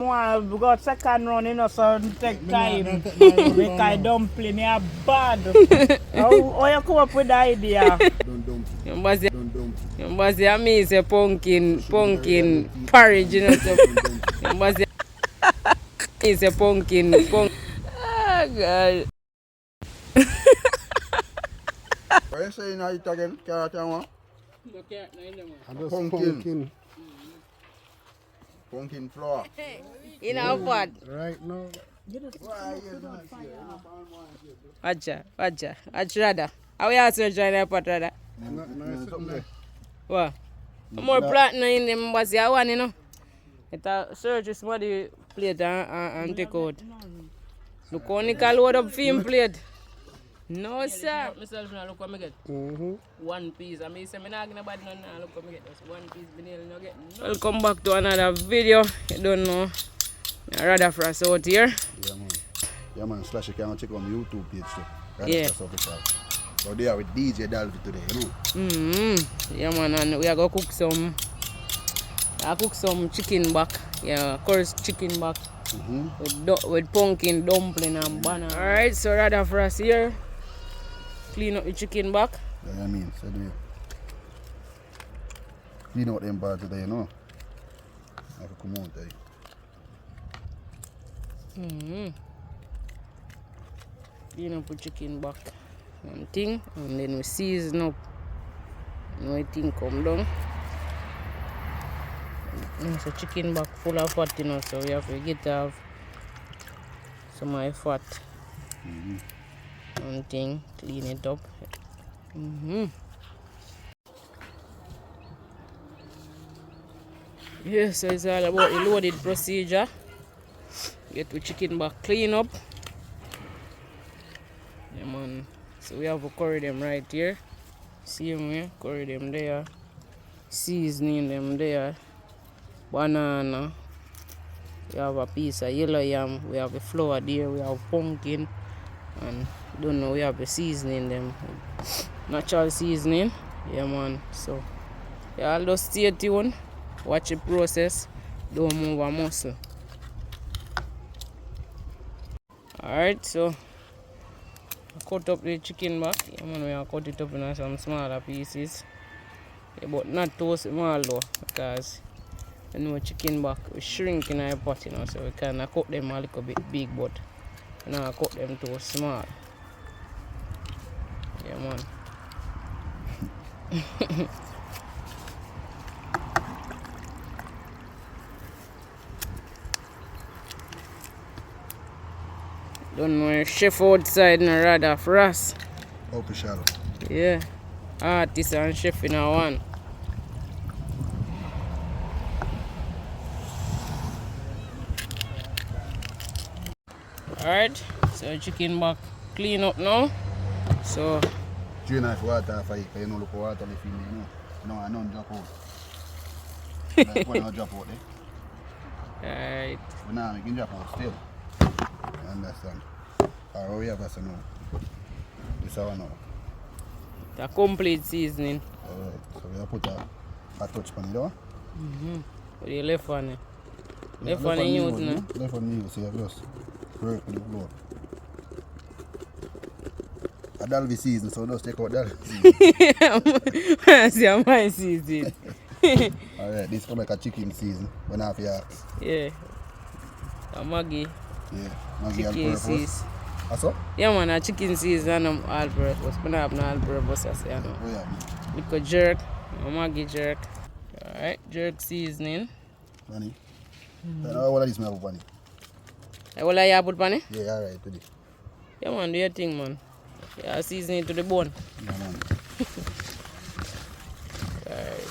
We got second round, you know, so take time. Make a dumpling, yeah, bad. How you come up with the idea? But I mean, it's a pumpkin porridge, you know. So, but it's a pumpkin. Oh, God. What you saying now it again? Carrot and what? No carrot, no, Pumpkin. Pumpkin flour. You know what? Right now. Watcha. Rather. How we are searching that pot rather? What? More platinum in them, but the one, you know. It search somebody plate and take out. Look, only can load up film plate. No, sir. Myself now look what I get. One piece. I mean, I'm not going to buy none now. Look what I get. Just one piece. Welcome back to another video. You don't know. I rather for us out here. Yeah, man. Slash, you can check on my YouTube page too. Yeah. So they are with DJ Dalvy today, you know. Yeah, man. And we are going to cook some. Chicken back. Yeah, of course, chicken back. With pumpkin, dumpling, and banana. Alright, so rather for us here. Clean up the chicken back. Yeah, I mean, so do you. Clean out them bars today, you know. I have to come out there. Clean up the chicken back and thing, and then we season up. Now the thing come down. It's a chicken back full of fat, you know, so we have to get off some of the fat. And thing, clean it up. Yeah, so it's all about the loaded procedure. Get the chicken back clean up. Yeah, man. So we have to curry them right here. See them here, curry them there. Seasoning them there. Banana. We have a piece of yellow yam. We have a flour there. We have pumpkin. And don't know, we have the seasoning them. Natural seasoning. Yeah, man. So, yeah, I'll just stay tuned. Watch the process. Don't move a muscle. Alright, so I cut up the chicken back. Yeah, man, we have cut it up in some smaller pieces. Yeah, but not too small though, because you know chicken back we shrink in our pot, you know, so we can cut them a little bit big, but you know, cut them too small. Yeah, man. Don't know, chef outside and rather for us. Open shadow. Yeah. Artist and chef in our one. Alright, so chicken back clean up now. So Drain off water for it, because you know look water if you know. No, I don't drop out. Like when I drop out there. alright. But now we can drop out still. You understand? Alright, we have us now. This one now. The complete seasoning. Alright, so we have put a touch on it though. With the left one. Left one in use now. Left one in use, so you have just work with the floor. A Dalvy season, so just take out Dalvy season. See my season. Alright, this come like a chicken season. When half your axe. Yeah. A Maggi. Yeah, Maggi Chicken all-purpose. season. Aso? Yeah, man, a chicken season and all-purpose. But I have no all-purpose, I say. Oh yeah, man. Little jerk. A Maggi jerk. Alright, jerk seasoning. Bunny. Now what is my bunny? What are you put on it? Yeah, alright, today. Yeah, man, do your thing, man. Yeah, season it to the bone. Yeah, man. Alright.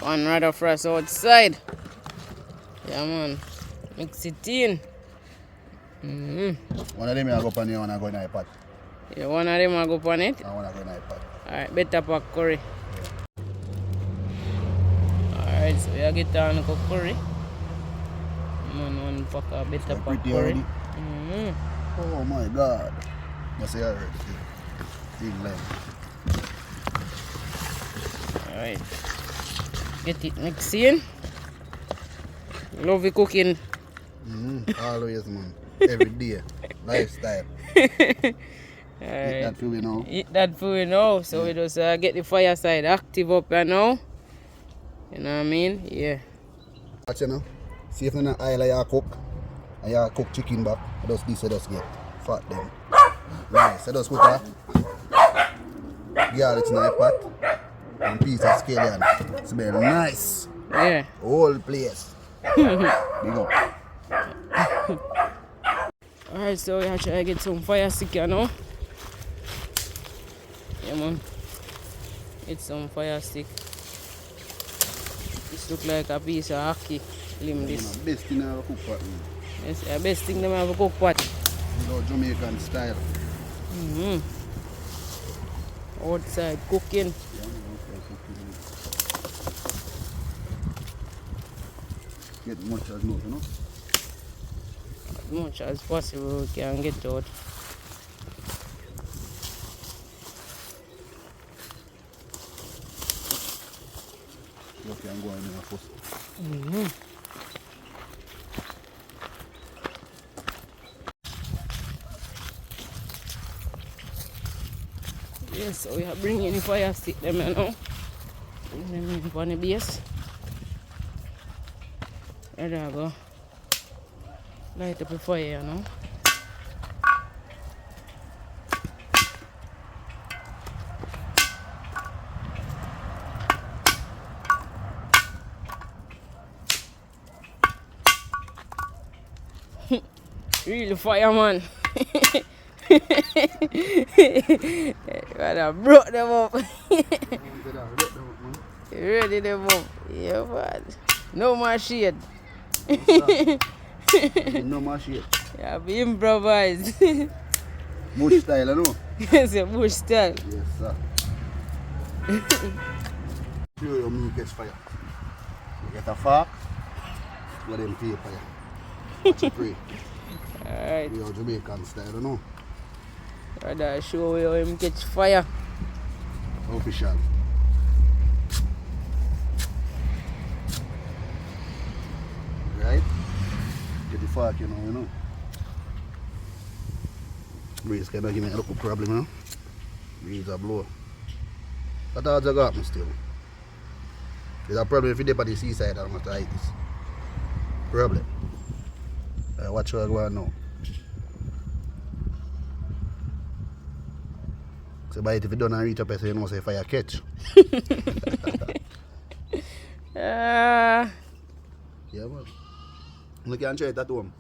One rather for us outside. Yeah, man. Mix it in. One of them I go on here, one I go in my pot. Yeah, one of them I go on it. And one I go in my pot. Alright, better pack curry. Alright, so you get on the curry. One pack of better pack curry. Oh my god. That's it already. Big leg. Alright. Get it mixed in. Love you cooking. Always, man. Every day. Lifestyle. Eat that food, you know. Eat that food, you know. So we just get the fire side active up, you know. You know what I mean? Yeah. Watch, you know. See if you don't oil you cook. And you cook chicken back. Just this, you just get fat them. Nice. You just put a garlic in the pot. And piece of scallion. Smell nice. Yeah. Whole place. Big up. Alright, so we have to get some fire stick, you know. Yeah, man. Get some fire stick. This look like a piece of hockey. Limb this. Best thing I cook pot. Yes, the best thing them have a cook pot. You know, Jamaican style. Outside cooking. Get much as much, you know. As much as possible we can get out. You can go in there first. Yes, so we are bringing the fire stick them, you know. Bring them in on the base. There you go. Light up the fire, you know. Really fireman. I brought them up. Ready them up. Yeah, man. No more shade. No more shit. Yeah, be improvised. Bush style, you know. It's a bush style. Yes, sir. Sure, your meat catch fire. You get a fork, let them pay fire. Watch it pray. Alright. We are Jamaican style, you know. Rather show you how him catch fire. Official. Right? Get the fork, you know. Breeze cannot give me a local problem, you know. Breeze a blow. But odds I got me still. There's a problem if you dip at the seaside and I'm going to eat this. Problem. Watch what I go on now. So by it, if you don't reach up, you know say fire catch. Yeah, man. You can try it at home.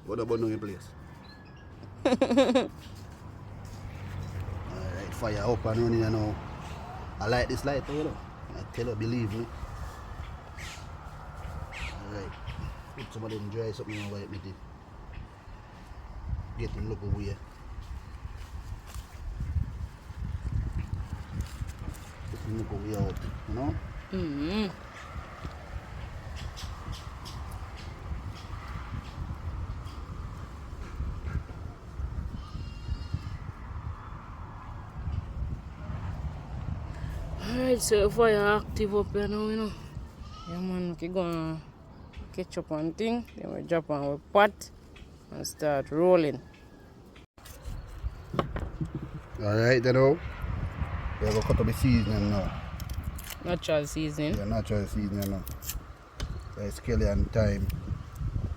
What about in place? Alright, fire up and running, you know. I like this light, you know. I tell you, believe me. Alright. If somebody enjoy something over it, get him look away. Get him look away out, you know? Alright, so fire active up here now, you know. Yeah, man, we gonna catch up on thing. Then we drop on our pot and start rolling. Alright, then now. We're going to cut up the seasoning now. Natural seasoning. Yeah, natural seasoning now. So it's scallion, thyme,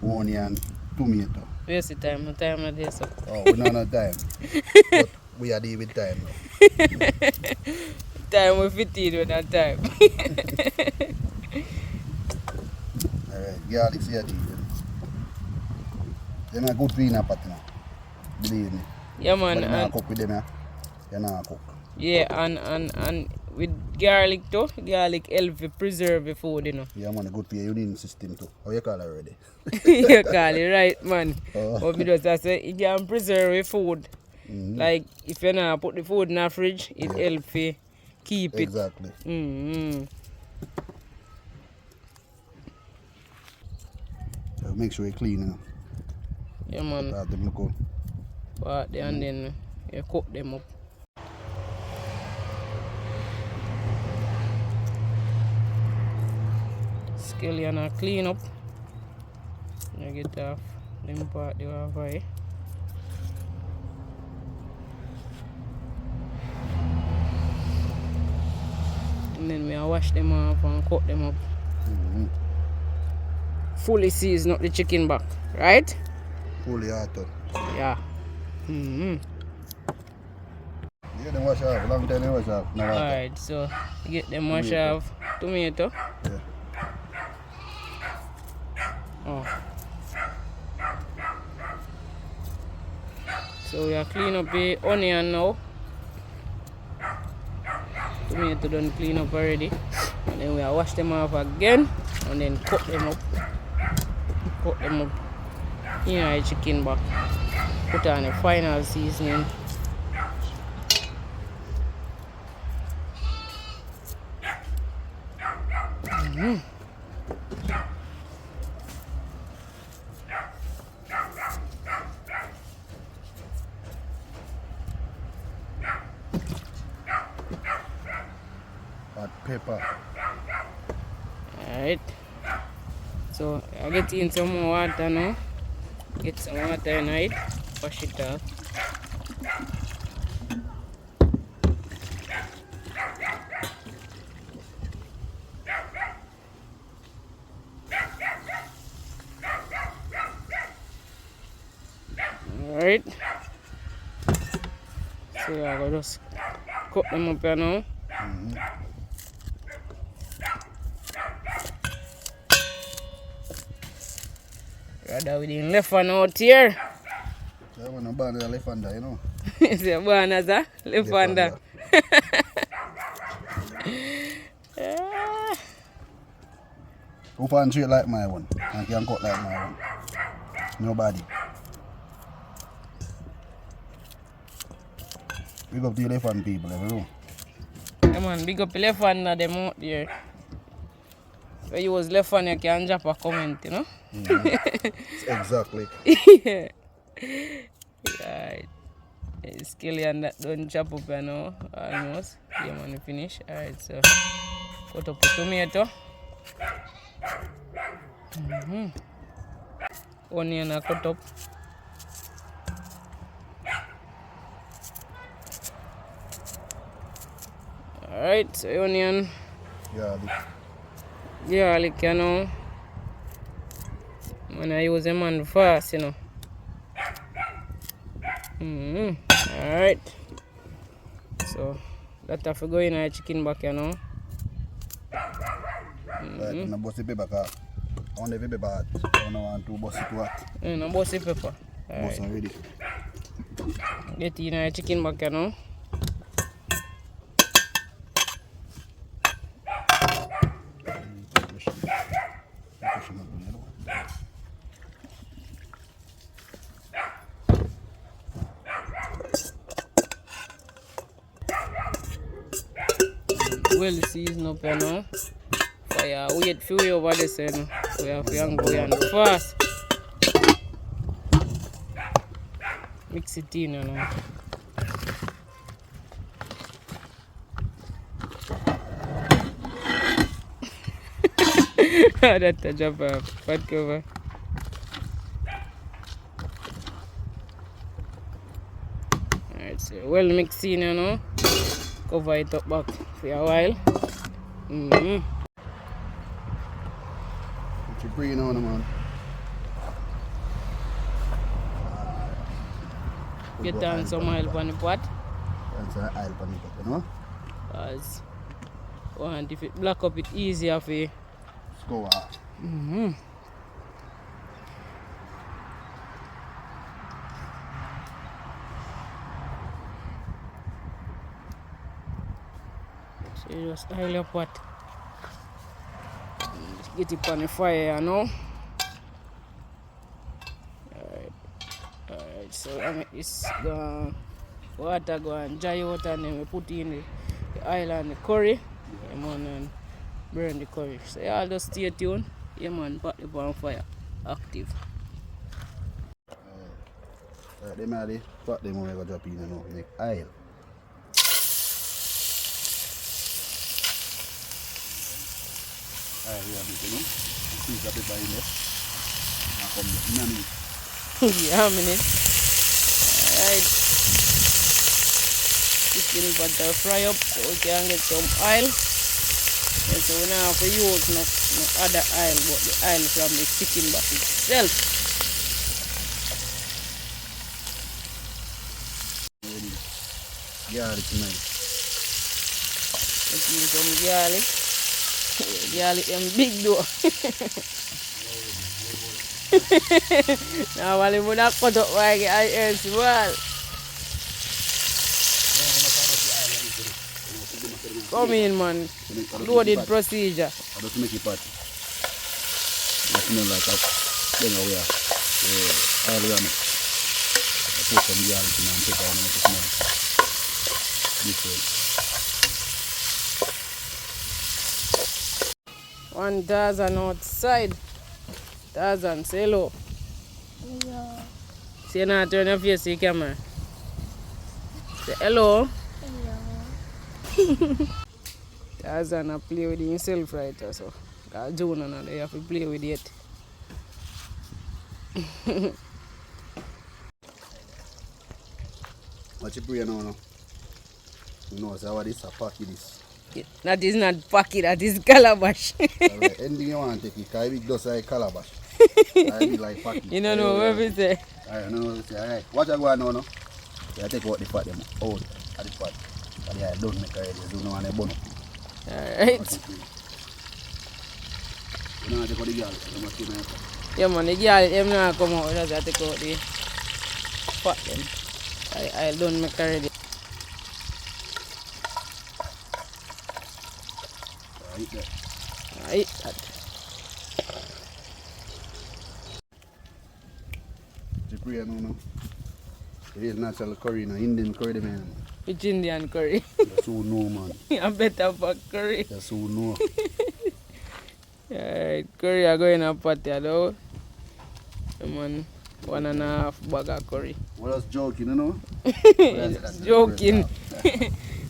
onion, tomato. Where's the time? No time not there, so. Oh, we don't have time. But we are dealing with time now. Time we fit in with that time. Alright, garlic here, they're not good for in a pot now. Believe me. Yeah, man. But you're not cook with them, yeah? You're not cook. Yeah, and with garlic too. Garlic help to preserve the food, you know. Yeah, man, good for your immune system too. How you call it already? You call it right, man. Oh. But me just say it can preserve the food. Like if you not put the food in the fridge, it help to keep it. Exactly. So make sure you clean now. Yeah, man. Start them look good. But and then you cook them up. scallion and clean up. I get off them part they have high. And then I wash them off and cut them up. Fully season up the chicken back, right? Fully hot. Yeah. You them wash off, long time they wash off. No water. Alright, so you get them wash off tomato. Yeah. Oh. So we are clean up the onion now. Tomato done clean up already. And then we are wash them off again and then cut them up. Cut them up in the chicken back. Put on the final seasoning. Hot pepper. Alright. So I get in some more water now. Get some water in it. Wash it off. Alright. So I will just cut them up here now. Rather we didn't left one out here. Yeah, when I'm born, left under, you know. Is it born as a left under? Who pan straight like my one? And can cut like my one? Nobody. Big up the elephant people, you know. Yeah man, big up the left under them out there. When you was left hand, you can drop a comment, you know? Exactly. Yeah. Right. Scallion that don't chop up, you know, almost. Yeah man, we finish. Alright, so cut up the tomato. Onion I cut up. Alright, so onion. Garlic, you know. When I use them on fast, you know. Alright. So that have to go in our chicken back, you know. Like in a bossy pepper car. On the pepper part. I don't want to bossy to what. No bossy pepper. Boss already. Get in our chicken back, you know. Well seasoned up, you know. Fire wait for you over this, you know. We have to go and fast. Mix it in, you know. That's a job of fat cover. Alright, so well mixed in, you know. Cover it up back for a while. Put your green on them, man. Get down some oil on the pot. And some oil on the pot, you know. Because want if it black up, it easier for you. Let's go out. So you just oil your pot. Just get it on the fire, you know. Alright, so I make this water go and dry out, and then we put in the oil and the curry. Yeah, man, and burn the curry. So y'all just stay tuned. Yeah man, put the pan fire active. Alright, them are the pot them we go drop in, you know, make oil. Alright, we have it, you know. Squeeze the pepper in there. Now come in a minute. Yeah, a minute. Alright. Chicken butter fry up so we can get some oil. And so we now have to use no other oil but the oil from the chicken back itself. Garlic nice. Let's use some garlic. Garlic them big though. Now while we would have cut up like I as well. Come in, man. Loaded procedure. I just make it patty. I smell like a thing over here. All around it. I put some garlic in and pepper and make it smell different. 1,000 outside. 1,000, say hello. Hello. Say now, turn your face to the camera. Say hello. Hello. 1,000 play with himself right so. Because June and they have to play with it. What you pray now? You know, so what this? A packy this. That is not packy, that is calabash. Alright, anything you want to take it, because it does like calabash. I be like packy. You don't know what we say. Alright, no, say, alright. What you go on now? I take out the fat them out at the fat. And yeah, don't make already. You don't want to burn up. Alright. You know, I take out the girl. You must keep my fat. Yeah man, the girl them not come out, just have to take out the fat them. I don't make already. Right there. I eat that. You pray now. It is natural curry, no Indian curry, man. Which Indian curry? You so know, man. I better for curry. You so know. Alright, curry are going to pot there though. Man, 1.5 bag of curry. Well, that's joking, you know? Joking.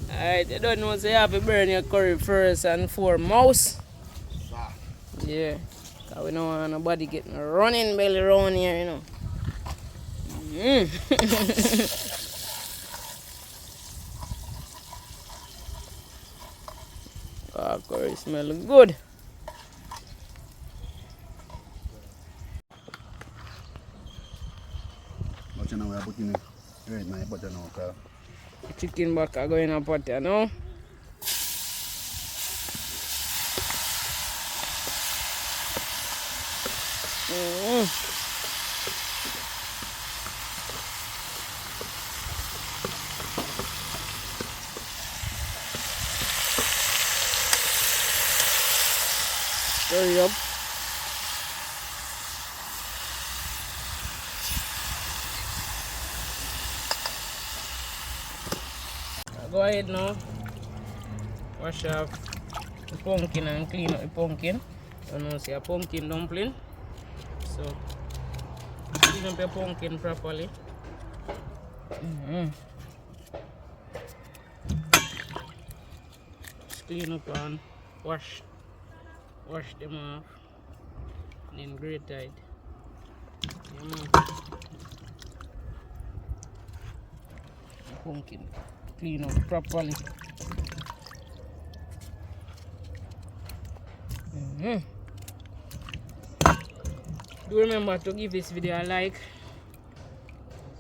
Alright, you don't know, so you have to burn your curry first and foremost. Yeah, because we don't want nobody getting a running belly around here, you know. Oh, curry smell good. But you know, we are putting it right now, but you know, okay? Chicken back are going to pot here now. Hurry up. Go ahead now. Wash off the pumpkin and clean up the pumpkin. You know, see a pumpkin dumpling. So clean up your pumpkin properly. Just clean up and wash them off. And then grate it. Yeah, man. Pumpkin clean up properly. Do remember to give this video a like,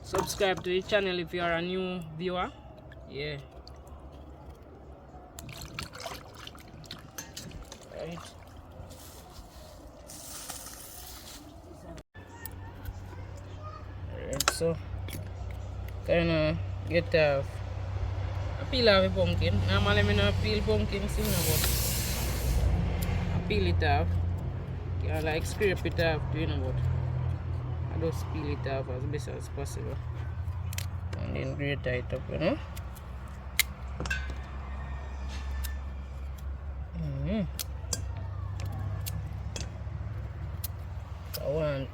subscribe to the channel if you are a new viewer. Yeah. Right. Alright, so kinda get a peel off the pumpkin. Normally I don't peel pumpkin soon, but I peel it off. You like scrape it off, you know, but I just peel it off as best as possible. And then grate it up, you know. I want,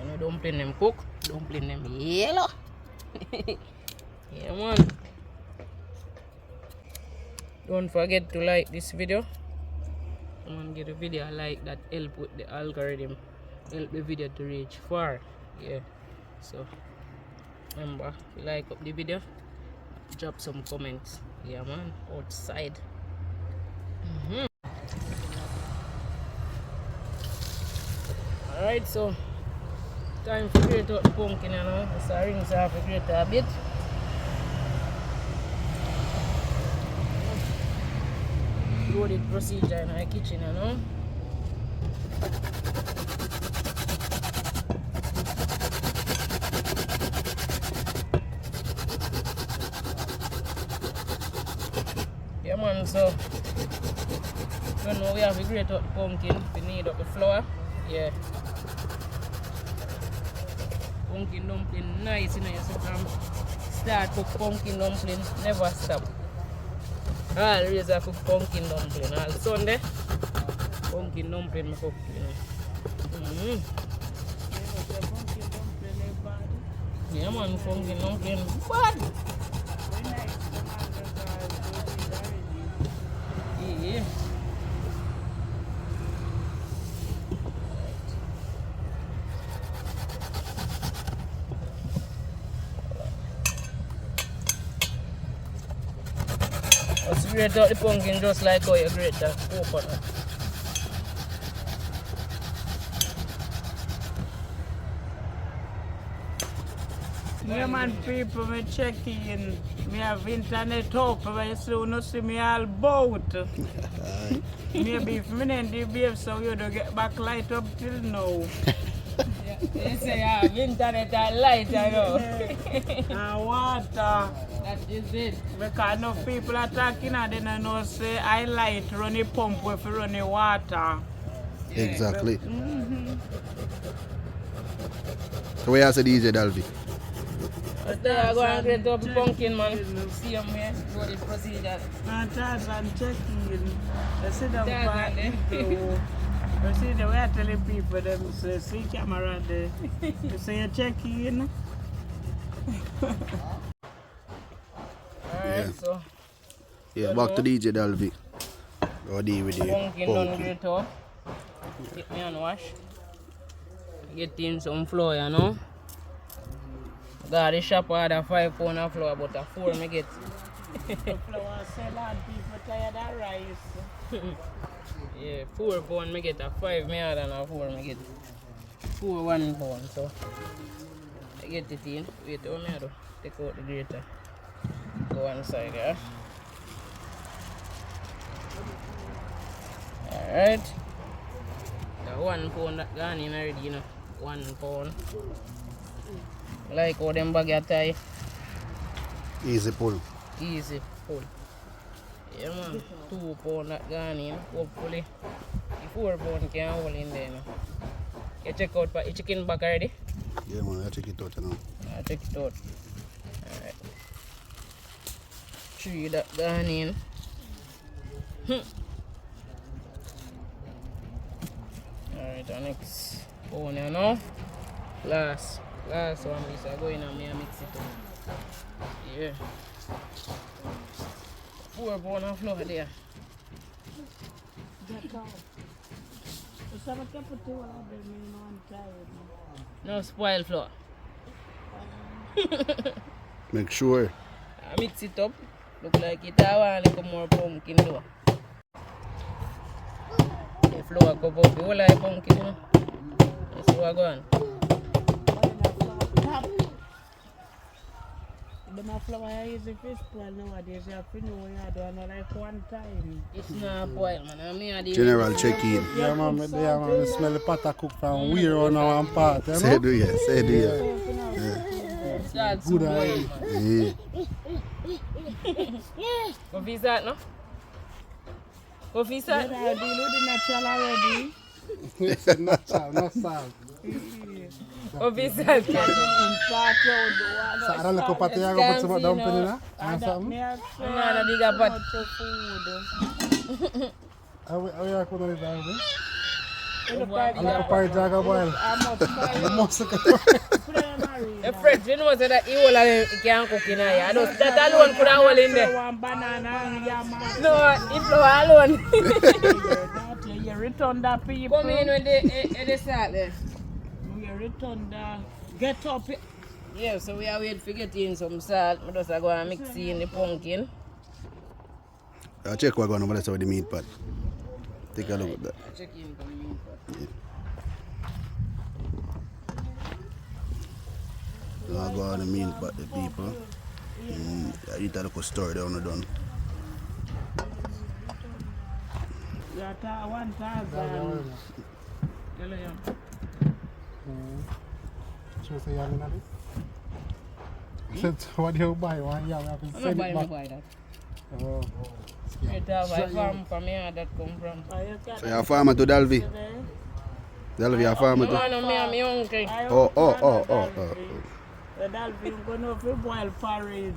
you know, dumpling them cook, dumpling them yellow. Yeah, man. Don't forget to like this video, Someone get a video like that help with the algorithm, help the video to reach far. Yeah. So remember, if you like up the video, drop some comments. Yeah man, outside. Alright, so time to grate out the pumpkin, you know. Just rinse off the grater a bit. Loaded procedure in our kitchen, you know. Yeah man, so you know we have to grate out the pumpkin. We need up the flour. Yeah. Pumpkin dumpling nice, you know, so start cook pumpkin dumpling, never stop. Always I cook pumpkin dumpling. All Sunday, pumpkin dumpling I cook, you know. Yeah man, pumpkin dumpling bad. Yeah. Let's grate out the pumpkin just like how you grate that coconut. Yeah man, people, me check in. Me have internet open, but you soon see me all bout. Maybe if me didn't behave so you don't get back light up till now. They say I have internet and light, I know. And water. That is it. Because no people are talking and they don't know say I light run the pump if you run the water. Exactly. So where you say DJ Dalvy? I go and grate up the pumpkin, man. See him here, do the procedure. And Tarzan checking. They sit down Tarzan, by people. You see the way I telling people them say see camera there. You say you check in. Alright, so Yeah, back to DJ Dalvy. Go deal with the pumpkin done pumpkin. grate up. Get me and wash. Get in some flour, you know. Got the shop order 5 pounds of flour, but a 4 me get. The flour salad, people tired of rice. Yeah, 4 pounds me get a 5 me order and a 4 me get 4 1 pound. So I get it in. Wait, what me do? Take out the grater. Go one side, yeah. Alright. The 1 pound that gone in already, you know. 1 pound. Like how them bag a tie. Easy pull. Easy pull. Yeah man, 2 pound that gone in. Hopefully the 4 pound can hold in there now. You check out the chicken back already? Yeah man, I check it out now. I check it out. Alright. 3 that gone in. Alright, the next pound you know. Last one is going and me mix it up. Yeah. 4 pound of flour there. No spoil flour. Make sure. I mix it up. Look like it I want a little more pumpkin though. The flour cup up the whole of the pumpkin, you know. That's what I go on. The flour is a fish spoil nowadays. You have to know what you do like one time. It's not spoil, man. I mean, I did. General check in. Yeah man, we smell the pot cook from weird on our part, you know? Say do ya, say do ya. That's Good boil, idea. man. Yeah. Coffee start, no? Coffee You start? know, deal with the natural already. Not salt, not salt. Coffee start. So I don't look up at you, I go put some dumpling in there, and something. I'm not a bigger pot. How you are going to do that? I'm I like a pie jag of boil. The most The French, you know, say that you all can cook in here. I don't, that alone could have all in there. One banana and yam. No, it flour alone. You return the people. Come in with the salt there. We return the get up. Yeah, so we are waiting for getting some salt. We just go and mix in the pumpkin. I'll check what's going on with the meat pot. Take a look at that. Check in for the meat pot. Yeah. I'll go on the meat pot, the people. I eat a little story down the done. That 1,000. Should say yam in it? Said, what do you buy? One yam, I can I'm send not it buying back. that. Oh. It have a farm from here that come from. So you're a farmer to Dalvy? Dalvy, you're a farmer to? No, me and my uncle. Oh. The Dalvy going to boil porridge.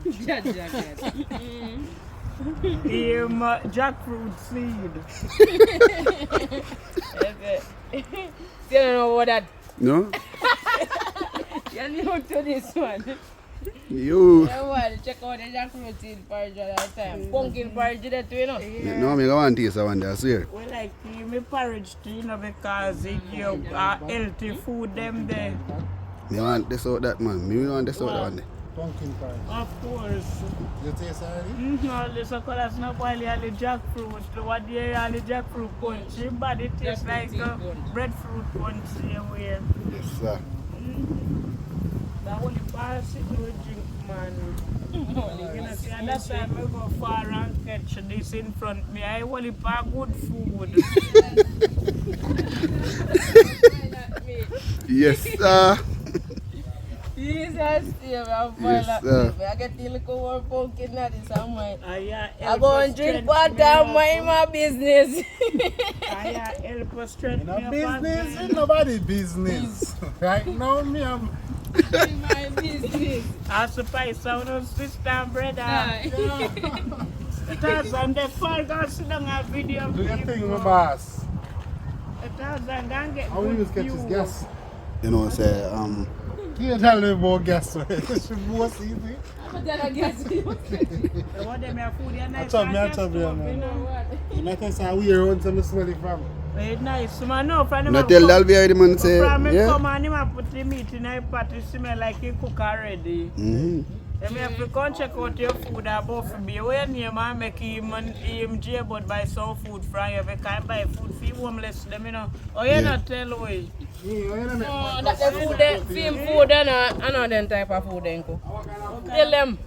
Jackfruit seed. Okay. Still don't know what that. No? You're new to this one. You. Yeah, well, check out the jackfruit seed porridge all the time. Pumpkin porridge there too, you know. No, I'm going to taste that one there, I swear. We like to me porridge too, you know, because it give healthy food them there. Me want this out that man. Me want this out that one there. Pumpkin pie. Of course. You taste already? All this colors not boil all the jackfruit. What do you all the jackfruit punch? But it tastes like breadfruit punch anyway. Yes, sir. The only Patssy we drink, man. You know, see, and that's why I go far and catch this in front of me. I only buy good food. Yes, sir. Jesus, I get the little more pumpkin at this somewhere. I go and drink water and mind my business. Help us strengthen No business, ain't nobody business. Right now, me, I'm My business. I suppose someone else sister and brother. Tarzan, the far go sit down a video. do your thing, my boss. Tarzan, go and get How will you catch his view. gas? You know, say, You tell me about gas. She was easy. I'm gonna guess you. What them have food, they're nice. I chop you, man. You might say we are on some smell it from. It's nice, man. No, from not tell Dalvy how the man say, From him yeah? come and him a put the meat in a pot, it smell like he cook already. Then we have to come check out your food above me. When you man make him jailboard buy some food from you, because I buy food for homeless them, you know. Oh, you not tell way. Oh, that's the food, film food, I know them type of food. Tell them.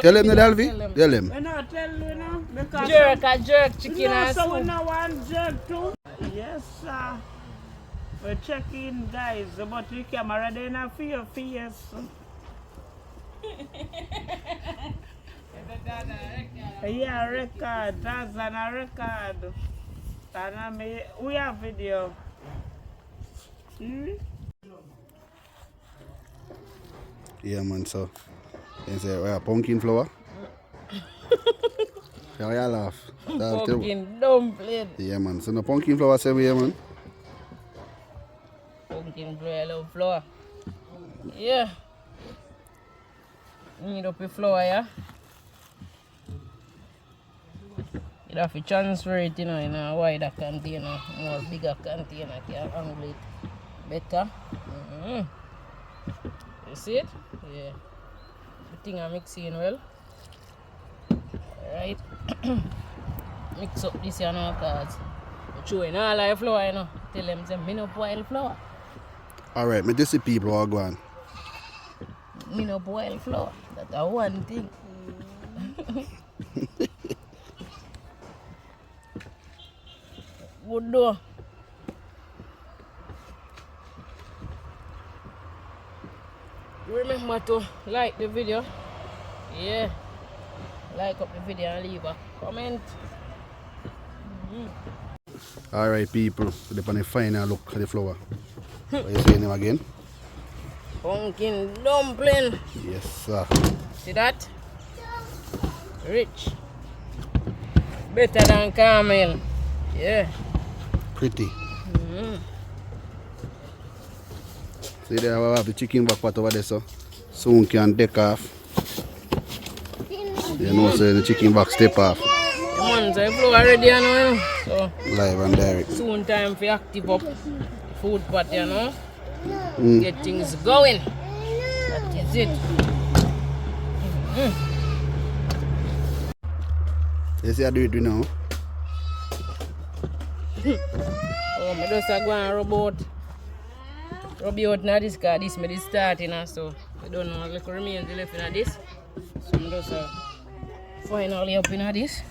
Tell them the Dalvy? Tell them. You know, tell you know, because Jerk chicken no, and so we soup. no want jerk too. Yes, sir. We're checking, guys, but the camera they not for your face. Yeah, record. That's a record. And we have video. Yeah, man, so. You say, we have pumpkin flour. Yeah, you laugh. Pumpkin dumpling. Yeah, man. So, no pumpkin flour, say we, yeah, man. Pumpkin flour. Yeah. Need up the flour, yeah. You have to transfer it, you know, in a wider container, more bigger container, can handle it better. You see it? Yeah. The thing I mix in well. Alright. Mix up this here now, cause I'm showing all the flour, you know. Tell them say me no boil flour. Alright, me just see people who are going. Me no boil flour. That's the one thing. Good though. Remember to like the video. Yeah. Like up the video and leave a comment. Alright, people. We're on the final look at the flour. What you saying them again? Pumpkin dumpling. Yes, sir. See that? Rich. Better than caramel. Yeah. Pretty. See there, we have the chicken back pot over there, so soon can take off. You know, so the chicken back step off. months I flow already, you know. So Live and direct. soon time for active up the food pot, you know. Mm. Get things going. That is it. You see I do it now? Oh, I just go and rub out now this because this made it starting, so I don't know what remains left in this. So I just finally up in this.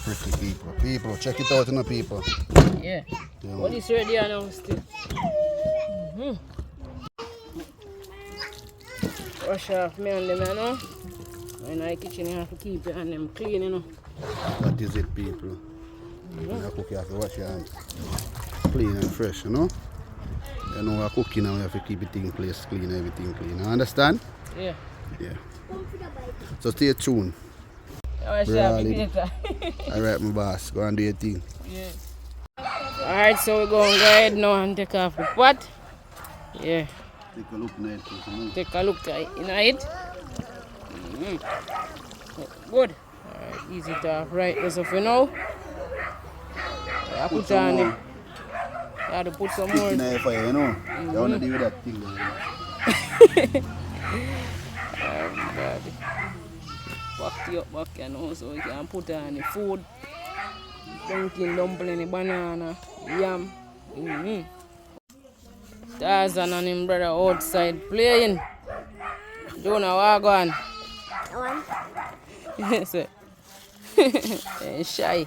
Pretty people. People, check it out, you know, people. Yeah. Yeah, What is ready now still? Wash off me and them, you know. In the kitchen, you have to keep it and them clean, you know. That is it, people. When you cook, you have to wash your hands. Clean and fresh, you know. You know, we're cooking and we have to keep everything place clean, everything clean. You understand? Yeah. Yeah. So stay tuned. Wash off Brawling. later. Alright, my boss. Go and do your thing. Yeah. Alright, so we're going to go ahead now and take off the pot. Yeah. Take a look now. Take a look in it. Good. Alright, easy it off right there. So for now, I put on it. I have to put some more. In the fire, you know. You want to do that thing. Back you up back, you know, so you can put on the food. Dumpling, banana, yam. Tarzan and him brother outside playing. Jonah, what on? Yes, shy.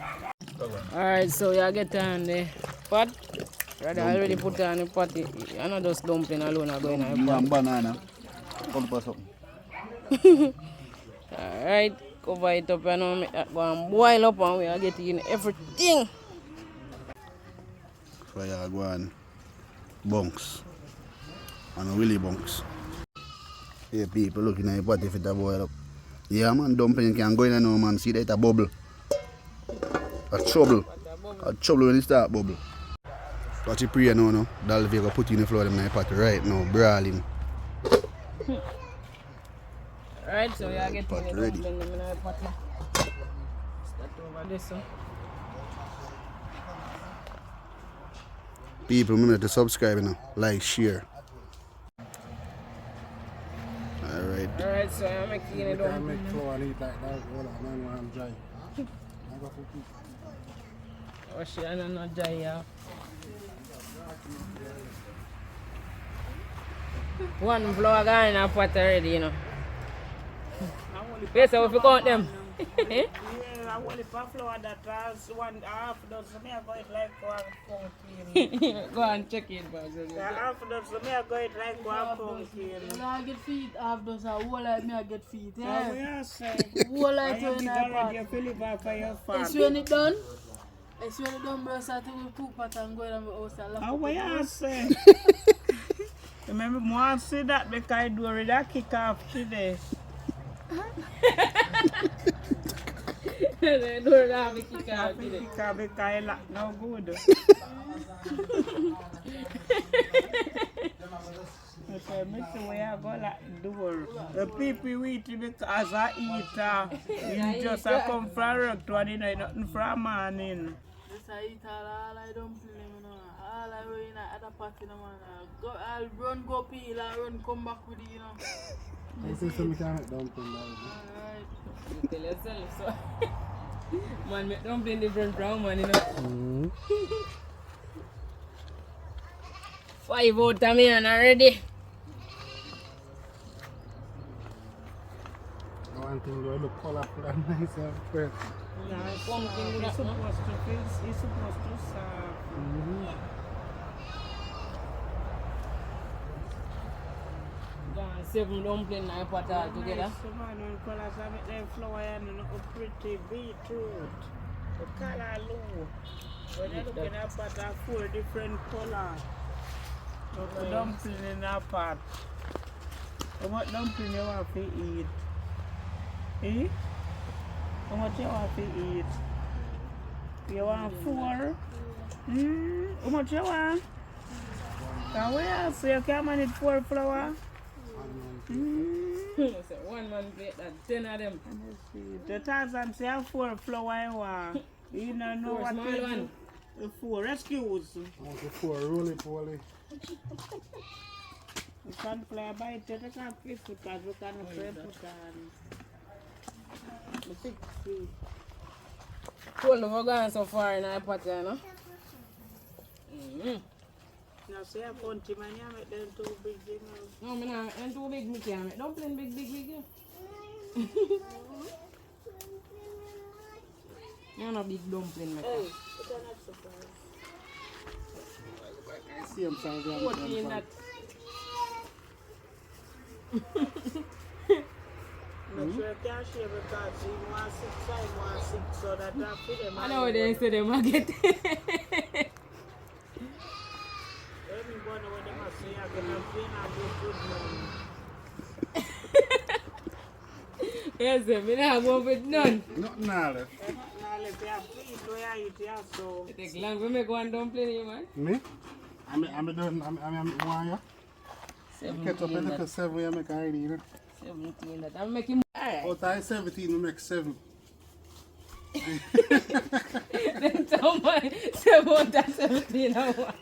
Alright, so you get on the pot. Brother already put on the pot. You're not just dumpling alone, are going on the pot. Banana. Alright, cover it up and make that go and boil up and we are getting everything. Fire go on bunks. And willy bunks. Hey people looking at the pot if it a boil up. Yeah man, dumpling can go in and no man, see that it a bubble. A trouble. A trouble when it start bubble. What you pray now, no? Dalvy go put in the floor in the pot right now, brawling. Alright, so you are getting Pot the ready. dumpling in the pot. Start over this one. People, remember to subscribe, you know, like, share. Alright. Alright, so I'm making it I dumpling. make flour and eat like that. Hold on, man, when I'm dry. I go cook it. Oh shit, I'm not dry, yeah. One flour gone in a pot already, you know. Yes, so if you count them. Yeah, I want a flour that has 1/2 dozen. Me I go it like 1 pumpkin. Go and check it, boys. Half dozen. Me I go it like 1 pumpkin. I get feet half those are whole like me I get feet. Now we Yeah. are saying, Whole I like am in big a already. pot. You fill it back for your farm. It's when it done. It's when it done, bro. So I take the 2 pot and go in my house and lock How up we the are door. saying? Remember, I want to see that because I do already a kick off today. They don't have a kick I out think today. kick off because I lock no good. Okay, me see where I go like door. The people eat because I eat. You just come from work to and you know nothing from morning. Just I eat all I dumpling, you know. All I run in other pot, you know, man. I'll run, go peel, and run, come back with it, you know. I think so we can make dumpling now. Alright. You tell yourself, so. Man, make dumpling different from man, you know. 5 out of me and already. One thing do I look colorful and nice and fresh. Pumpkin do It's that, no? supposed to feel, it's supposed to serve. Go and 7 dumpling in a pot all together. Nice, man, when colors have it, them flower and look pretty beetroot. The color low. When you're looking at pot, 4 different colors. Look the dumpling in a pot. How much dumpling you want to eat? Eh? How much you want to eat? You want 4? How much you want? Can we ask you can manage 4 flour? So one man plate that 10 of them. The thousand say a 4 flour I want. You don't know Four what small to do. one. The 4 excuse. Okay, for roly-poly. You can fly by it, you can flip it because we can flip it on the 6 feet. Cold never gone so far in our pot, you know. Now say a country man, you make them too big, you know. No, I'm not too big, me can't make dumpling big. Yeah. You're not big dumpling maker. Hey, put on that surprise. I see him trying to 14 that. Make sure you can't share because you want 6, I want 6, so that I fit them. I know what they say them I get. Everybody when they must say I'm gonna feel and do good money. Yes, sir, me not go with none. Nothing all left. Now if you have feet, where you eat here, so. It take long to make one dumpling, you man. Me? I'm done. I'm one, yeah. Catch up in 17 the 7 you make already, you know. 17 that I'm making. Alright. Out of 17 we make 7. Then tell me 7 out of 17 I want.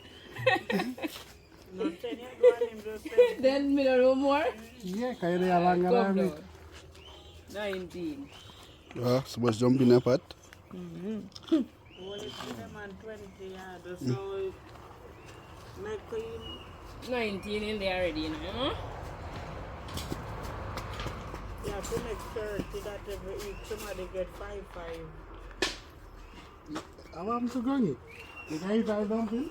No, 10 you go on him just say. Then me don't know more. Yeah, because you're there longer Come than me. down. 19. So much jump in that pot. Only see them on 20 yards, so make him. 19 in there already, you know. You have to make 30 that every week somebody get 5. How happened to Granny? You can eat that dumpling?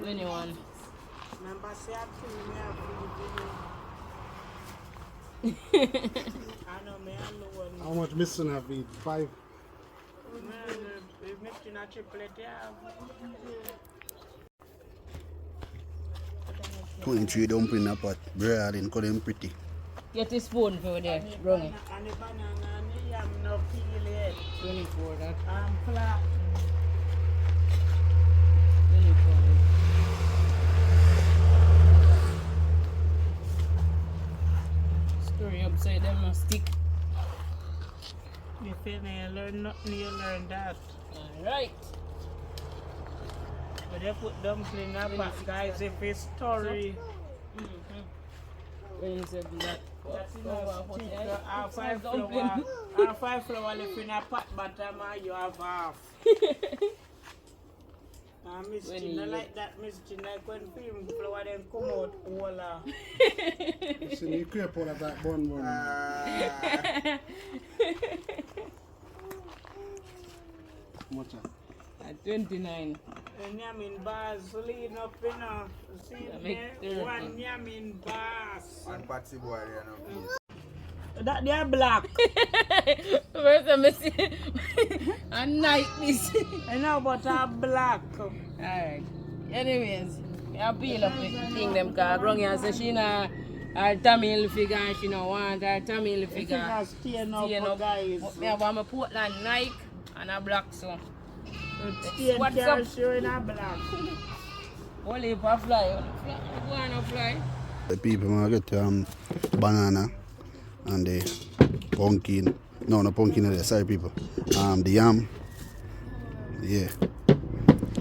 21. Remember say I'm feeling me have food. I know me alone. How much missing have we? 5? We're mixing a triplet, yeah. 23 dumpling in that pot. Bread and cut them pretty. Get a spoon for there, wrong. And the banana and the yam no peel yet. 24 that. Flat. 24. Story upside them must stick. If you learn nothing, you learn that. Alright. But they put dumpling up, guys, if it's story. When you said that. That's enough stick. Half 5 flour left in a pot bottom and you have half. Miss When Chin, I you- like that, Miss Chin, like when film flour then come out whole. So you creep out of that bun. Much At 29. And yam in bars, lean up, you know. See, make there, 30. one yam in bars. And Patssy boy, you know. That they are black. First time I see a night this. I know, but are black. Alright. Anyways, I peel up with the thing them cause Grungy say she na her Tamil figure and she no want her Tamil figure. Figure staying up, Staying up. guys. Me have a Portland Nike and a black so. Staying What's there up? showing a black. Only if I fly. Go on and fly. The people want to get banana and the pumpkin. No, not pumpkin, sorry people. The yam. Yeah.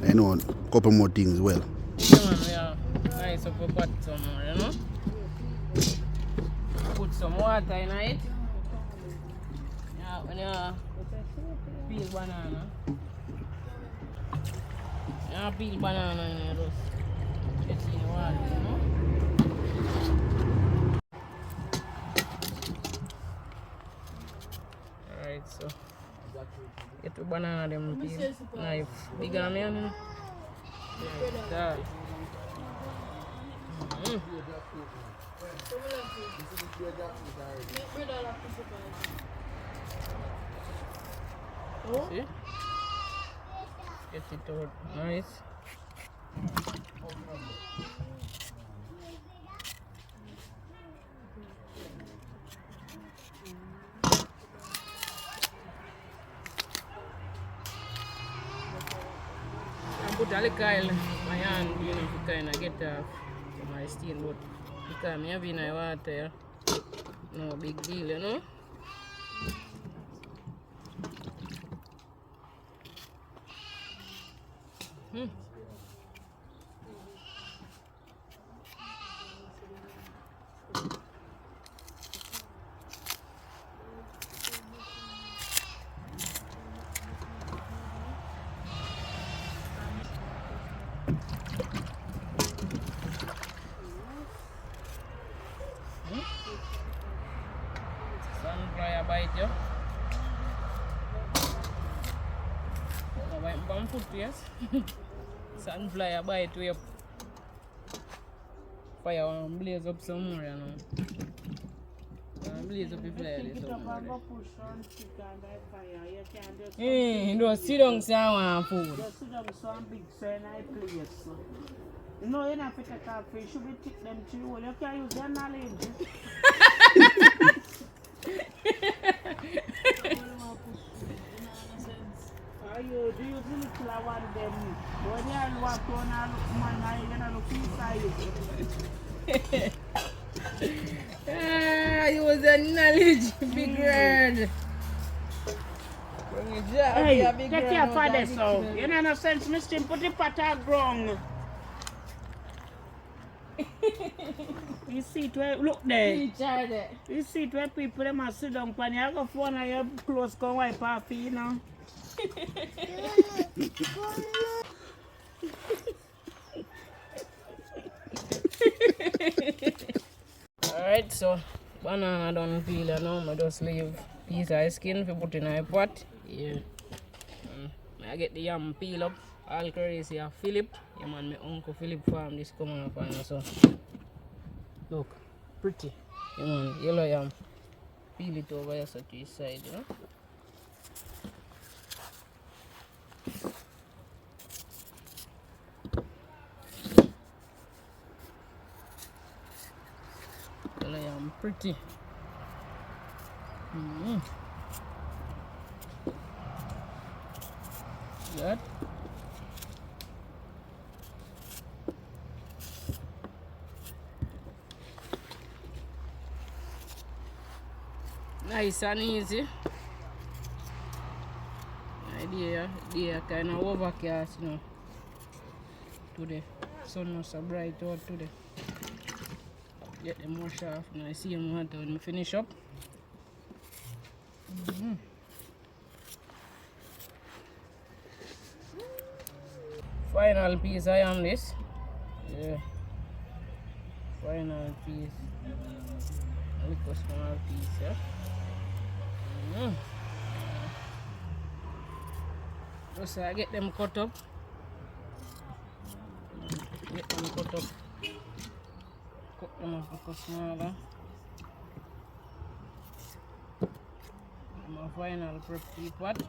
I know a couple more things as well. Yeah, nice up a pot some more, you know. Put some water in it. Yeah, when you peel banana. Yeah, peel banana in it, just get in the water, you know. Alright, so get the banana them peel. Knife. Big on me, you know. Yeah. See? Get it out nice. I put a little oil in my hand, you know, to kind of get off my stain, but because I have in my water, yeah. No big deal, you know. Sunflower bite yo. Bite bang food yes. Sunflower bite we up. Fire and blaze up some more, you know. Blaze up the fire there some more. Don't sit down say I want food. Just sit down some big sign I place. No, you're not fit to take fish. You should be take them to you. You can't use your knowledge. Do you really kill one of them? When you walk on a man, you're going to look inside. You was a knowledge, big bird. Hey, take your father so. You know no sense, Mr. Put the pot on ground. You see it where, look there. You see it where people them are sit down pan. You go phone and your clothes come wipe off, you know. Alright, so banana don't peel, you know. I just leave piece of skin for put in a pot. Yeah. I get the yam peel up. All crazy here, Philip. Yeah, man, my uncle Philip farm this come on farm, so look, pretty. Yeah, man, yellow yam. Peel it over here so to his side, you know. Yellow yam, pretty. Good. Nice and easy. Idea kind of overcast, you know. Today, sun not so bright out today. Get them more sharp. Now I see them when we finish up. Final piece I am this. Yeah. Final piece. A little small piece, yeah. Just I get them cut up. Get them cut up. Cut them up a little smaller. My final prep tea pot.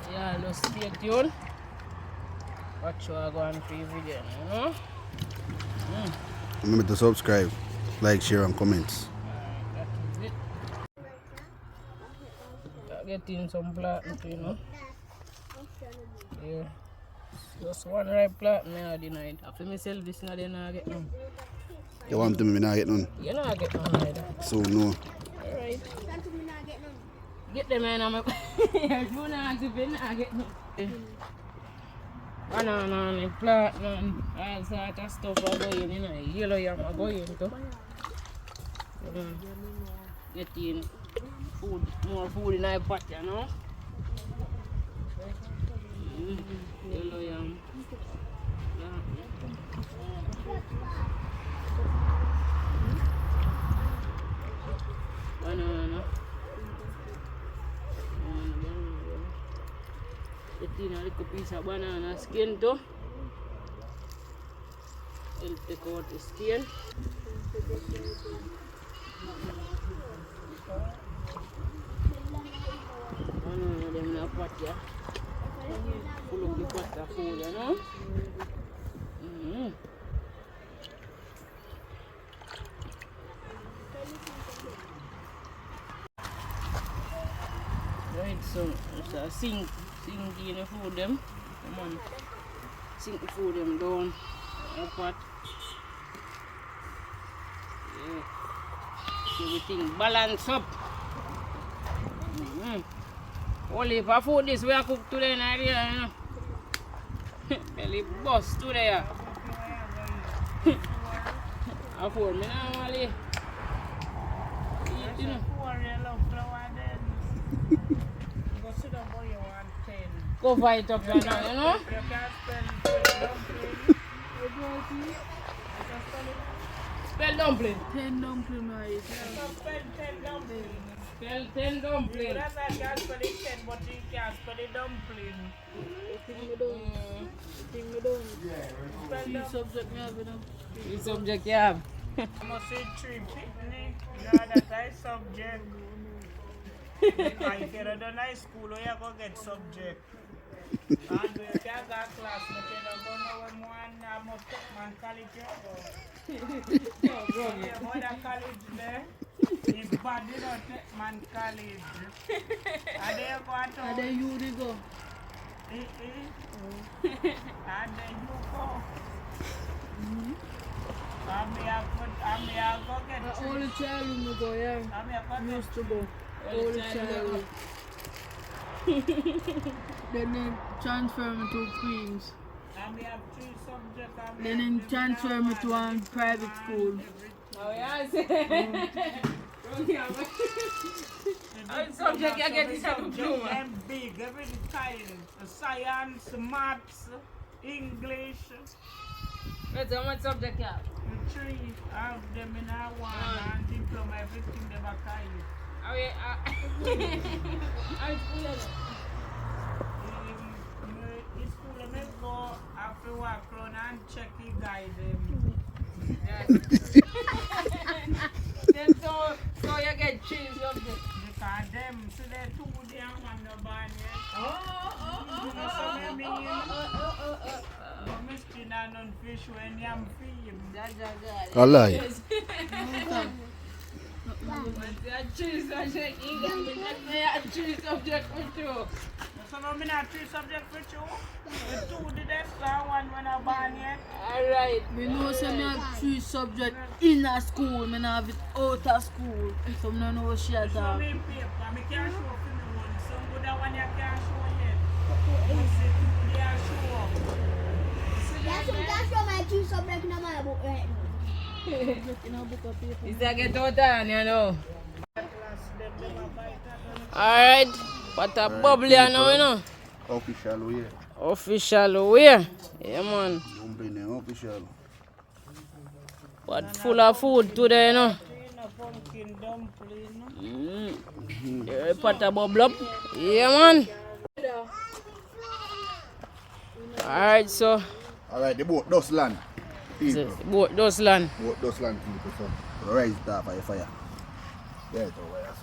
Yeah, just stay tuned. Watch what I go on for your video, you know? Remember to subscribe, like, share, and comments. That is it. Getting some plantains, you know? Yeah. Just one ripe plantain I denied. After myself, this not then I get none. You want to me not get none? You not get none either. So no. Alright. Get them in, I'm a... You not to be not get none. Banana and plantain, all sort of stuff are going, you know. Yellow yam are going too. Getting food, more food in my pot, you know. Yellow yam. Banana. Getting a little piece of banana skin too. I'll take out the skin. Banana them in a pot, yeah. Full of the pot of food, you know. Alright, so sink in the food them. Come on. Sink the food them down. A pot. Yeah. Everything balance up. Only for food this we are cook today in area, you know. Belly bust today. I for me now, Wally. Eat, you know. Go sit down for you 110. Go fight up now, you know. You can't spell dumpling. Spell dumpling. 10 dumpling right. Spell 10 dumpling. Spell 10 dumpling. That's why I can't spell it 10, but you can't spell it dumpling. Three subject me have, you know. Which subject you have? I must say 3 picnic. Yeah, that's a subject. If you don't high school, you go get subject. And you can't go class, but you don't go know when one must take man college. Yeah, other college there. It's bad, you don't take man college. And they go to... And then you they go. And then you go. And me I go get All the child me go, yeah. Used to go. All the child. Then they transfer me to Queens. and we have 3 subjects. Then they transfer me to a private school. Oh, yeah, I say. Subject you get this diploma. And big, every kind. Science, maths, English. That's how much subject you have? 3 of them in our one and diploma, everything they back kind. Oh, yeah. I'm school. In school, I go after work run and check the guide them. Then so you get 3 subjects. Because them, so they 2 day and 1 no ban yet. You know what I mean? But me still not on fish when I'm feed. I lie. So now me not 3 subjects for 2. The 2 did extra 1 when I ban yet. Alright. Me know say me have 3 subjects in a school, me not have it out of school. So me don't know what she has. So me paper, me can't show for me one. Some good one you can't show yet. But say 2 they are show up. That's what my 2 subjects in my book right now. In a book of paper. Is that get out on, you know? Class them a bite at Alright. What a bubbly now, you know? Official way. Official way. Yeah, man. Dumpling them official. But full of food today, you know. pumpkin dumpling. Yeah, pot a bubble up. Yeah, man. Alright, so. Alright, the boat does land. People. Boat does land. Boat does land, people. So, rise it up by the fire. There it over there,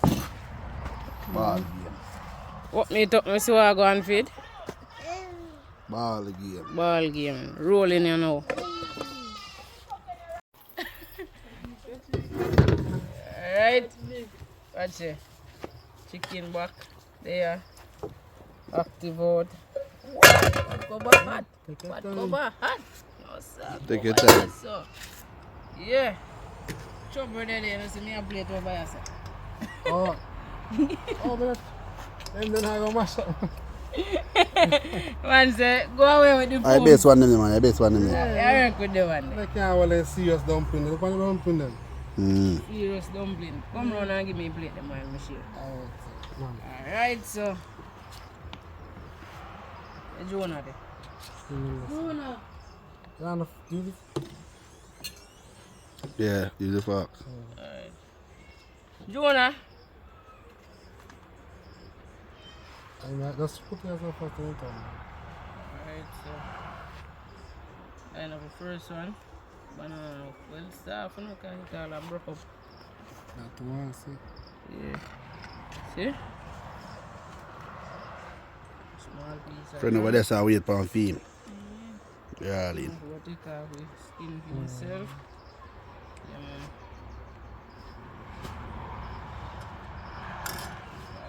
so. Ball game. What me talk, me see what I go and feed? Ball game. Ball game. Rolling, you know. Alright. Watch it. Chicken back. There. Active out. What cover hot? What cover hot? No, sir. Take your time. So, yeah. Trouble there, you see me a plate over here, sir. Oh. Oh, but then I go mash up. Man say, go away with the food. I base one them, man. I base one them. I work with the one. I can't well serious dumpling. Look at the dumpling them. Serious dumpling. Come round and give me a plate, them man, me share. Alright, so. Jonah there. Jonah. Yeah, use the fork. Alright. Jonah. Just put yourself at the time. Alright, so. Line up the first one. Banana. Well, start for now, because it all a broke up. Not to want to see. Yeah. See? Small piece of Friend over there, so wait for film. Yeah, Lynn. what you call with skin for yourself. Yeah, man.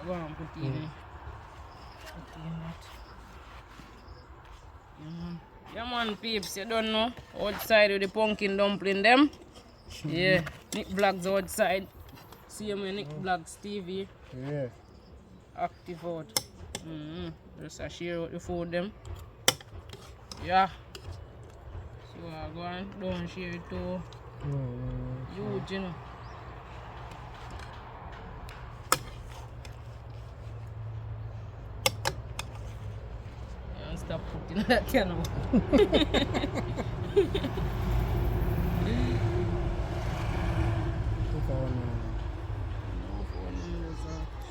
go and put in it. Put in that. Yeah man, peeps, you don't know. Outside with the pumpkin dumpling them. Yeah, Nick Vlogs outside. See me Nick Vlogs TV. Yeah. Active out. Just share out the food them. Yeah. So I go and don't share it to huge, you know. And stop putting that can out.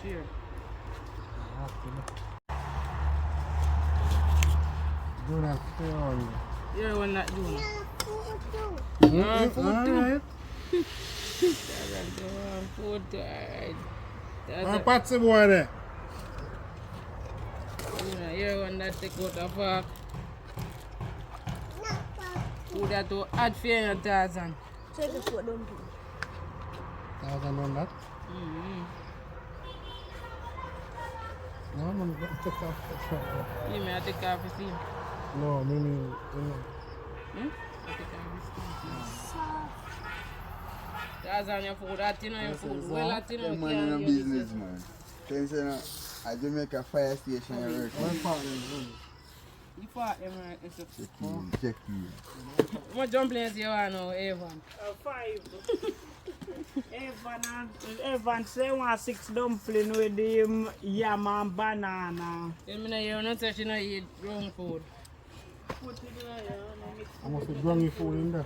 Share. Do that stay on. Yeah, when that do now. Food Alright. Food Patssy boy there. Yeah, when that take out the fork. Food that to add for your 1,000. Take a foot dumpling. 1,000 on that. No, man, take off. You may take off the steam. No, meaning. I take off the steam. That's on your food, that you know your food. Well, that you know Man in a business, man. Things in a Jamaica fire station you work. One part in. You fought him, right? Check in. What dumplings you want now, Evan? 5. Evan say he want 6 dumpling with the yam and banana. You mean you not say she not eat wrong food? Put it in there. I must have drunk your food in there.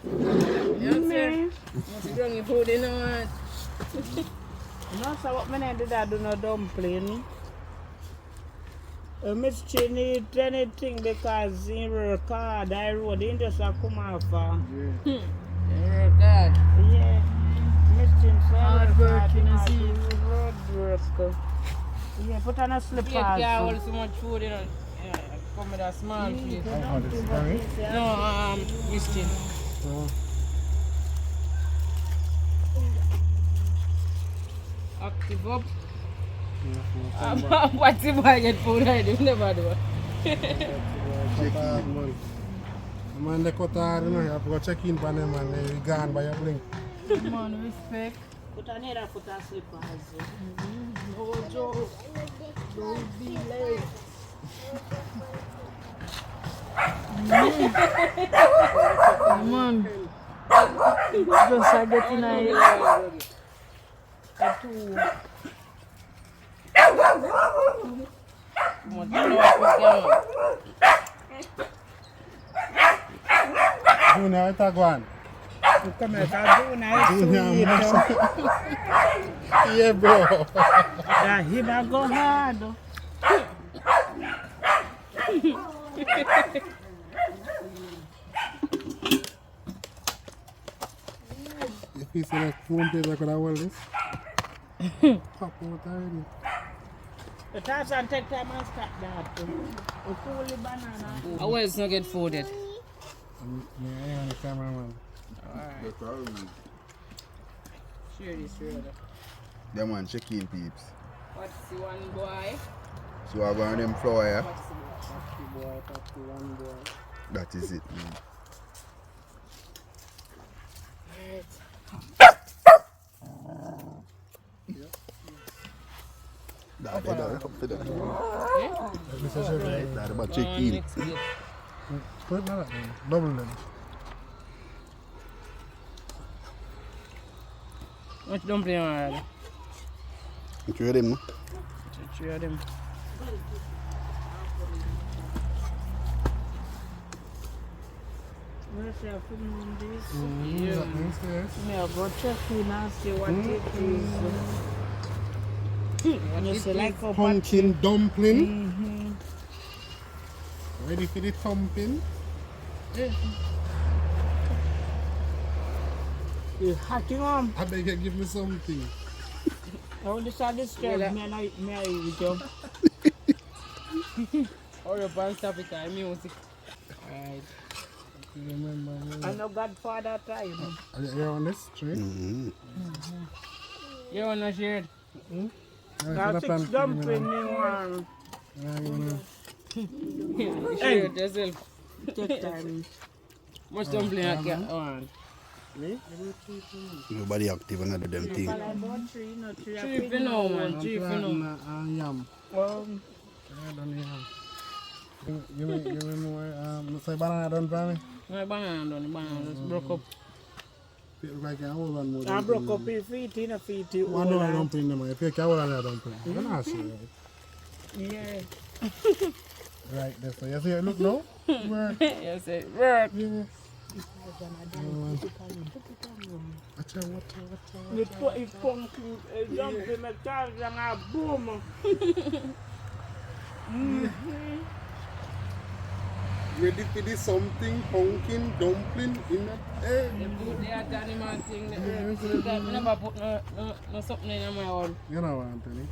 You say? Must you drunk your food in there? No, so what I did I do no dumpling. Miss Chinny eat anything because he work hard. I road in just a come off. You work hard. Yeah. Miss Chin say Hard working, I see. road work. Yeah, put on a slipper. You can't hold so much food, you know. Yeah, come with a small plate. Oh, this is very. No, Christian. Oh. Active up. What's the boy get food? I do never do. Man, they cut hard, you know. You have to go check in for them and they gone by your blink. Man, respect. Put on here, put on slippers. No joke. Don't be late. Man, just I get in a Two. What do you know what Junior, what you going? Come here, do nice Junior, sweet. yeah, bro. Yeah, he not go hard. If you see that phone page, I could have well this. Pop out already. The Tarzan take time and start that. A cool banana. I always not get fooded. Yeah, on the cameraman. Alright. Share this rather. Them one check in peeps. What's the one boy? So I got them flour here. What's the one boy? That is it, man. That's about check in. Put that double them. Much dumpling already? Three of them, no? Three of them. Where's your film on this? Yeah. Me I go check in and see what it is. You see like a Pumpkin dumpling. Ready for the thumping? You hacking on. I beg you, give me something. Oh, this is disturb me and I eat you. Hurry up and stop it, I'm music. Alright. Remember, I know Godfather time. are you on this tree? You wanna share it? Now 6 dumpling in one. Share it yourself. Take time. Much dumpling I can want. Nobody active and do them thing. About 3, no 3. 3 for now, man. 3 for now. And yam. I done yam. Give me more. Say banana done for me. My banana done. The banana just broke up. Feel like I hold one more. I broke up your feet in a feet. One more dumpling them. If you can hold on dumpling. You know see right. Yeah. Right there. So you see it look now? Work. Yes, it work. Yes. Watch out. It's pumpkin, dumpling, McDonald's, and a boom. Ready for this something pumpkin dumpling in that egg. They put the other animal thing there. I never put no something in my own. You know what, Anthony?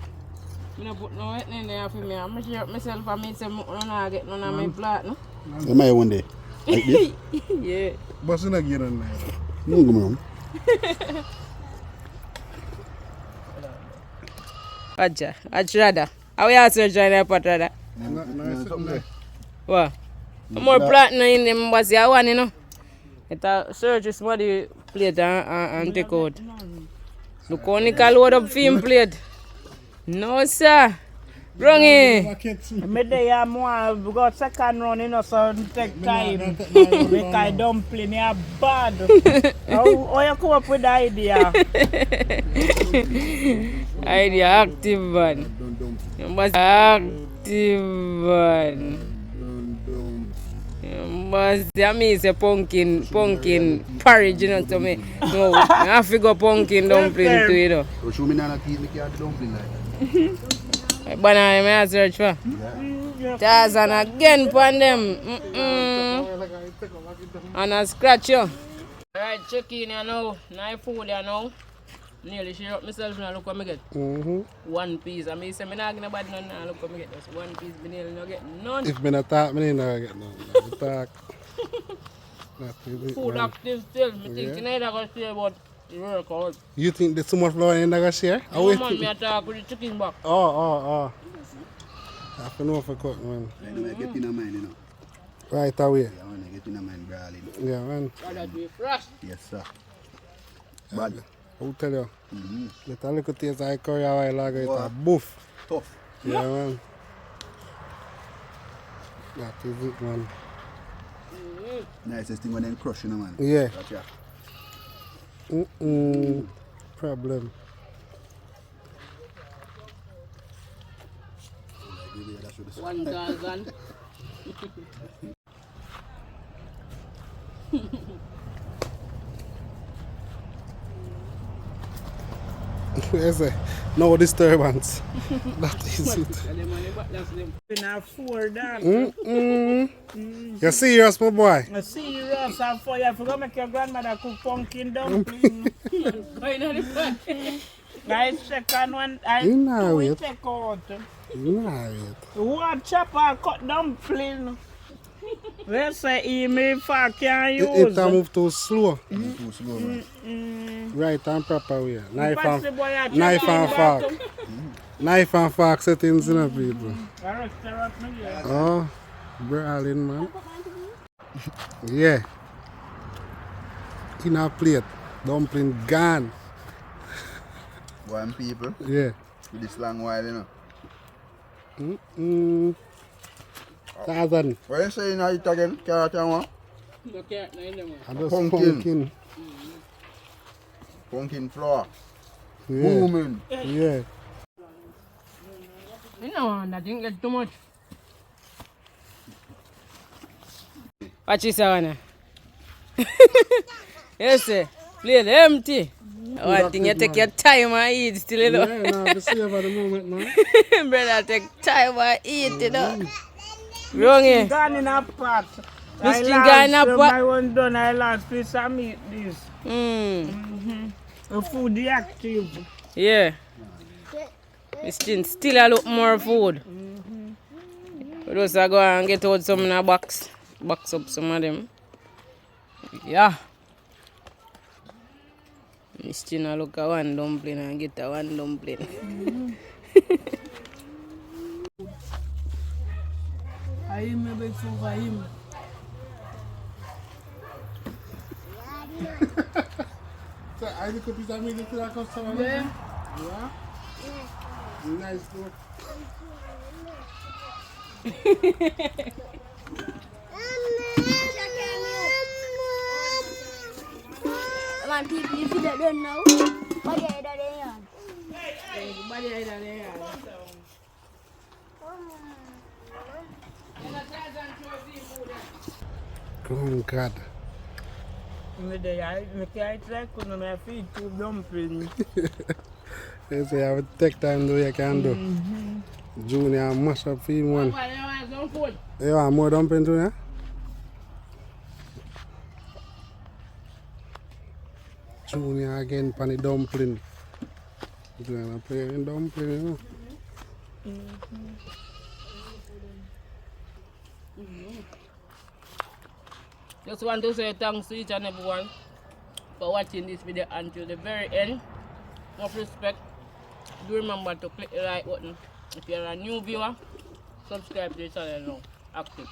I never put no in there for me. I'm sure myself and me say I get none of my plate, no? Am I one day? Like this? Yeah. But you not get on there. No, go on. Acha, Achrada. How you also join that pot, Rada? No, What? More platinum in them, but you want, you know? It's search somebody plate and take out. Look how Nicole load up film plate. No, sir. Wrong here. Maybe I want to go second round, you know, so it take time. Because dumpling is bad. How you come up with the idea? Idea active one. Active one. But that means a pumpkin porridge, you know, to me. No, I have to go pumpkin dumpling to you, know. So show me now that me can't do dumpling like that. Banana, may I search for? Tarzan again upon them. And I scratch you. Alright, check in here now. Knife food here now. Nearly share up myself now. Look what I get. One piece. I mean, say I'm not going to buy none now. Look what I get. That's one piece. I nearly not get none. If me not talk, me not get none. Talk. Food active still. I think tonight I'm going to share about the workout. You think there's so much flour in there share? No, man, me talk with the chicken back. Oh. I have to know if I cook, man. I know I get in a mind, you know. Right away. I want to get in a mind, brawling. Yeah, man. That be fresh. Yes, sir. Bad. I'll tell you. Let a little taste like curry a while ago. It's a boof. Tough. Yeah, man. That is it, man. Nicest thing when they crush, you know, man. Yeah. Gotcha. Problem. 1,000. Yes, no disturbance. That is it. In a 4 done. You serious, my boy? I see you serious and for you. I forgot to make your grandmother cook pumpkin dumpling. Going on the front. I second one, I You know do it. it take out. Nah, One chopper cut dumpling. They say he may fuck can it use. move too slow. Too slow, man. Right and proper way. Knife Patssy and, boy, I knife check and him fork. back. Knife and fork settings in the people. I restaurant me, yeah. Oh, brawling, man. Yeah. In a plate. Dumpling gone. One people Yeah. with this long while, you know. 1,000. What you saying now it again? Carrot and what? No carrot, no in them. And just Pumpkin. pumpkin. Pumpkin flour. Yeah. Booming. Yeah. You know, I think that's too much. Watch this one. Yes, sir. Plate empty. One thing you take your time and eat still, you know. Yeah, nah, the savor the moment, man. Brother, take time and eat, you know. Wrong here. Gone in a pot. This I thing gone in a last, pot? My one done, I last piece of meat this. The food is active. Yeah. This thing still a lot more food. We just go and get out some in a box. Box up some of them. Yeah. This thing a look at one dumpling and get a one dumpling. I him a big food for him. So, I look up his amigo to that customer. Yeah. Yeah? Nice, bro. Come on, people, if you don't know, what are you doing? Everybody either there. Oh, God. Me can't try to me feed two dumplings. They say I would take time do you can do. Junior mash up for him one. Why you want some food? You want more dumpling, Junior? Junior again pan the dumpling. Junior playing dumpling, you know. Just want to say thanks to each and everyone for watching this video until the very end. Much respect. Do remember to click the like button. If you're a new viewer, subscribe to the channel now. Active.